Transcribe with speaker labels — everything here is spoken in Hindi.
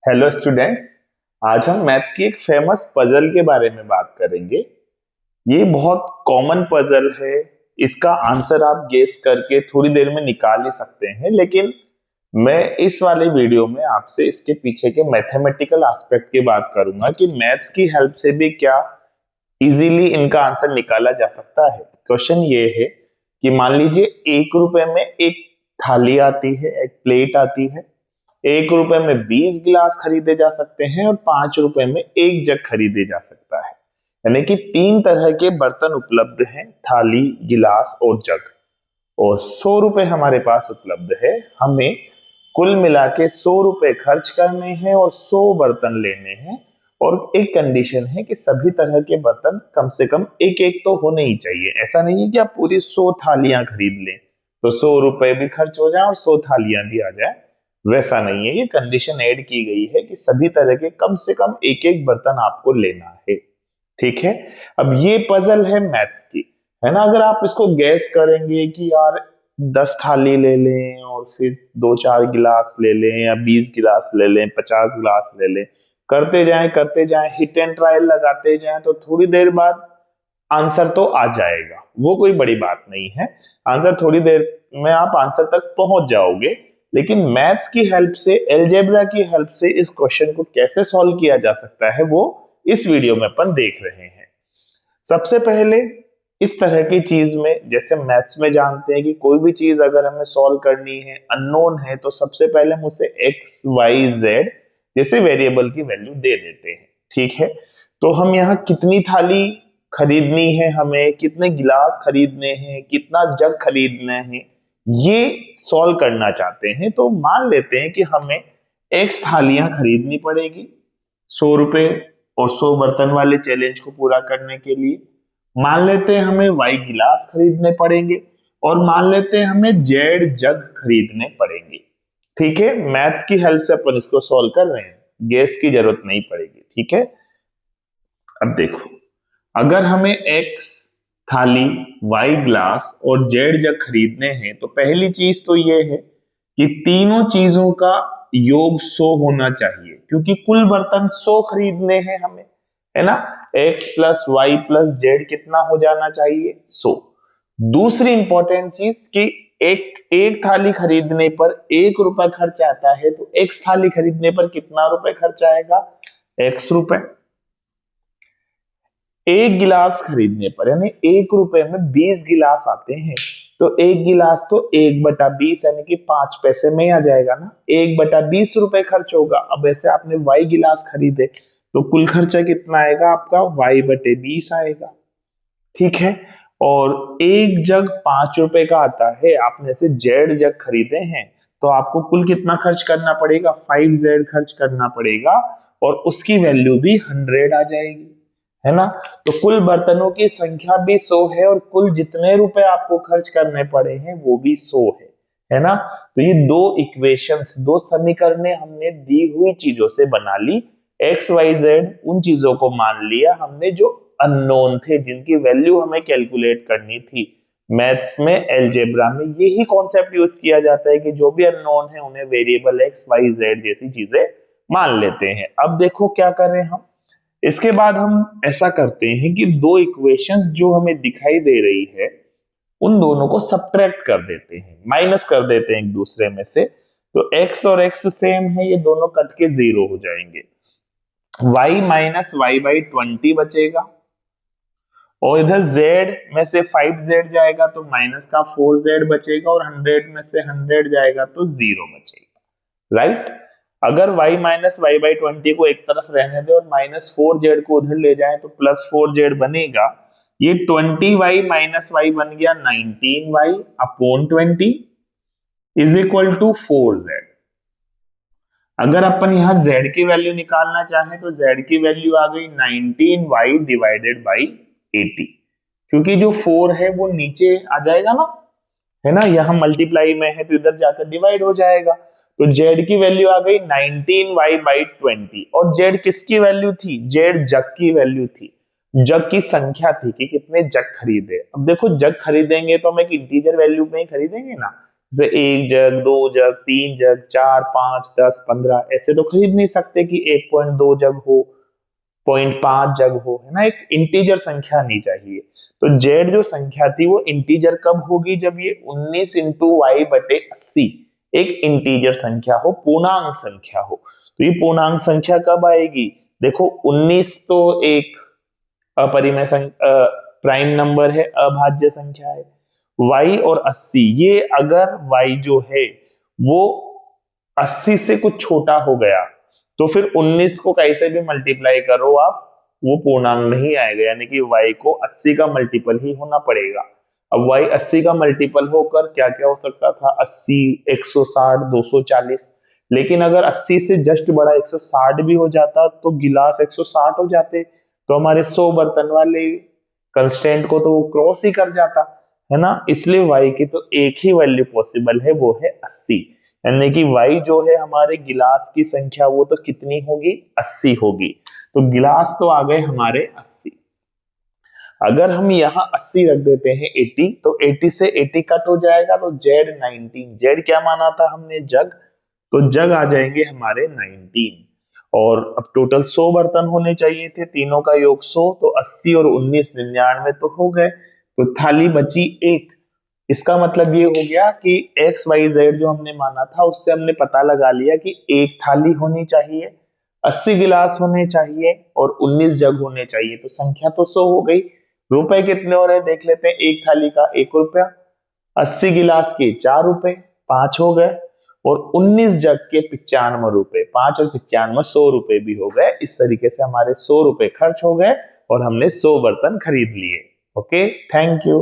Speaker 1: Hello students. आज हम मैथ्स की एक फेमस पजल के बारे में बात करेंगे। ये बहुत कॉमन पजल है। इसका आंसर आप गेस करके थोड़ी देर में निकाल ही सकते हैं, लेकिन मैं इस वाले वीडियो में आपसे इसके पीछे के मैथमेटिकल एस्पेक्ट की बात करूंगा कि मैथ्स की हेल्प से भी क्या इजीली इनका आंसर निकाला जा सकता है। क्वेश्चन ये है कि मान लीजिए 1 रुपए में एक थाली आती है, एक प्लेट आती है। 1 रुपए में 20 गिलास खरीदे जा सकते हैं और 5 रुपए में एक जग खरीदे जा सकता है। यानी कि 3 तरह के बर्तन उपलब्ध हैं, थाली, गिलास और जग। और 100 रुपए हमारे पास उपलब्ध है। हमें कुल मिला के 100 रुपए खर्च करने हैं और 100 बर्तन लेने हैं। और एक कंडीशन है कि सभी तरह के बर्तन कम से कम एक एक तो होने ही चाहिए। ऐसा नहीं है कि आप पूरी 100 थालियां खरीद लें तो 100 रुपए भी खर्च हो जाए और 100 थालियां भी आ जाए। वैसा नहीं है, ये कंडीशन ऐड की गई है कि सभी तरह के कम से कम एक एक बर्तन आपको लेना है। ठीक है। अब ये पजल है मैथ्स की, है ना। अगर आप इसको गैस करेंगे कि यार 10 थाली ले लें और फिर 2-4 गिलास ले लें या 20 गिलास ले लें, 50 गिलास ले लें, करते जाएं हिट एंड ट्रायल लगाते जाएं, तो थोड़ी देर बाद आंसर तो आ जाएगा। वो कोई बड़ी बात नहीं है। आंसर थोड़ी देर में आप आंसर तक पहुंच जाओगे। लेकिन मैथ्स की हेल्प से, एलजेब्रा की हेल्प से इस क्वेश्चन को कैसे सॉल्व किया जा सकता है वो इस वीडियो में अपन देख रहे हैं। सबसे पहले इस तरह की चीज में, जैसे मैथ्स में जानते हैं कि कोई भी चीज अगर हमें सॉल्व करनी है, अननोन है, तो सबसे पहले हम उसे एक्स वाई जेड जैसे वेरिएबल की वैल्यू दे देते हैं। ठीक है। तो हम यहाँ कितनी थाली खरीदनी है, हमें कितने गिलास खरीदने हैं, कितना जग खरीदना है, ये सॉल्व करना चाहते हैं। तो मान लेते हैं कि हमें एक्स थालियां खरीदनी पड़ेगी 100 रुपए और 100 बर्तन वाले चैलेंज को पूरा करने के लिए। मान लेते हैं हमें वाई गिलास खरीदने पड़ेंगे और मान लेते हैं हमें जेड जग खरीदने पड़ेंगे। ठीक है। मैथ्स की हेल्प से अपन इसको सॉल्व कर रहे हैं, गैस की जरूरत नहीं पड़ेगी। ठीक है। अब देखो, अगर हमें एक्स थाली, वाई ग्लास और जेड जग खरीदने हैं तो पहली चीज तो ये है कि तीनों चीजों का योग 100 होना चाहिए, क्योंकि कुल बर्तन 100 खरीदने हैं हमें, है ना। X plus y plus z कितना हो जाना चाहिए? 100। दूसरी इंपॉर्टेंट चीज कि एक एक थाली खरीदने पर 1 रुपया खर्च आता है, तो एक्स थाली खरीदने पर कितना रुपए खर्च आएगा? एक्स रुपए। एक गिलास खरीदने पर, यानी 1 रुपए में 20 गिलास आते हैं, तो एक गिलास तो 1/20 यानी कि 5 पैसे में आ जाएगा ना। 1/20 रुपए खर्च होगा। अब ऐसे आपने वाई गिलास खरीदे तो कुल खर्चा कितना आएगा आपका? y/20 आएगा। ठीक है। और एक जग 5 रुपए का आता है, आपने ऐसे जेड जग खरीदे हैं, तो आपको कुल कितना खर्च करना पड़ेगा? 5z खर्च करना पड़ेगा और उसकी वैल्यू भी 100 आ जाएगी, है ना। तो कुल बर्तनों की संख्या भी 100 है और कुल जितने रुपए आपको खर्च करने पड़े हैं वो भी 100 है ना। तो ये दो इक्वेशंस, दो समीकरणें हमने दी हुई चीजों से बना ली। एक्स वाई जेड उन चीजों को मान लिया हमने जो अननोन थे, जिनकी वैल्यू हमें कैलकुलेट करनी थी। मैथ्स में, एलजेब्रा में यही कॉन्सेप्ट यूज किया जाता है कि जो भी अननोन है उन्हें वेरिएबल एक्स वाई जेड जैसी चीजें मान लेते हैं। अब देखो क्या करें हम। इसके बाद हम ऐसा करते हैं कि दो इक्वेशंस जो हमें दिखाई दे रही है उन दोनों को सब्ट्रैक्ट कर देते हैं, माइनस कर देते हैं एक दूसरे में से। तो x और x सेम है, ये दोनों कट के 0 हो जाएंगे। y माइनस y/20 बचेगा और इधर z में से 5z जाएगा तो माइनस का 4z बचेगा और 100 में से 100 जाएगा तो 0 बचेगा। राइट। अगर y माइनस y/20 को एक तरफ रहने दे और -4z को उधर ले जाए तो +4z बनेगा। ये 20y माइनस y बन गया 19y/20 is equal to 4z। अगर अपन यहां z की वैल्यू निकालना चाहें तो z की वैल्यू आ गई 19y डिवाइडेड बाई 80, क्योंकि जो 4 है वो नीचे आ जाएगा ना, है ना। यहां मल्टीप्लाई में है तो इधर जाकर डिवाइड हो जाएगा। तो z की वैल्यू आ गई 19y/20 और z किसकी वैल्यू थी? z जग की वैल्यू थी, जग की संख्या थी कि कितने जग खरीदे। अब देखो, जग खरीदेंगे तो हम एक इंटीजर वैल्यू में ही खरीदेंगे ना, जैसे 1 जग, 2 जग, 3 जग, 4, 5, 10, 15 ऐसे तो खरीद नहीं सकते कि 1.2 जग हो, 0.5 जग हो, है ना। एक इंटीजर संख्या नहीं चाहिए। तो जेड जो संख्या थी वो इंटीजर कब होगी, जब ये 19 इंटू वाई बटे 80 एक इंटीजर संख्या हो, पूर्णांक संख्या हो। तो ये पूर्णांक संख्या कब आएगी, देखो 19 तो एक अपरिमेय प्राइम नंबर है, अभाज्य संख्या है। y और 80, ये अगर y जो है वो 80 से कुछ छोटा हो गया तो फिर 19 को कैसे भी मल्टीप्लाई करो आप, वो पूर्णांक नहीं आएगा, यानी कि y को 80 का मल्टीपल ही होना पड़ेगा। अब y 80 का मल्टीपल होकर क्या क्या हो सकता था, 80, 160, 240। लेकिन अगर 80 से जस्ट बड़ा 160 भी हो जाता तो गिलास 160 हो जाते, तो हमारे 100 बर्तन वाले कंस्टेंट को तो वो क्रॉस ही कर जाता, है ना। इसलिए y की तो एक ही वैल्यू पॉसिबल है, वो है 80। यानी कि y जो है हमारे गिलास की संख्या वो तो कितनी होगी, 80 होगी। तो गिलास तो आ गए हमारे 80। अगर हम यहाँ 80 रख देते हैं 80, तो 80 से 80 कट हो जाएगा, तो जेड 19, जेड क्या माना था हमने, जग, तो जग आ जाएंगे हमारे 19। और अब टोटल 100 बर्तन होने चाहिए थे, तीनों का योग 100, तो 80 और 19 99 तो हो गए, तो थाली बची एक। इसका मतलब ये हो गया कि एक्स वाई जेड जो हमने माना था उससे हमने पता लगा लिया कि एक थाली होनी चाहिए, 80 गिलास होने चाहिए और 19 जग होने चाहिए, तो संख्या तो 100 हो गई। रुपए कितने हो रहे हैं देख लेते हैं, एक थाली का 1 रुपया, 80 गिलास के 4 रुपए, 5 हो गए, और 19 जग के 95 रुपए, 5 और 95 100 रुपए भी हो गए। इस तरीके से हमारे 100 रुपए खर्च हो गए और हमने 100 बर्तन खरीद लिए। Okay, thank you.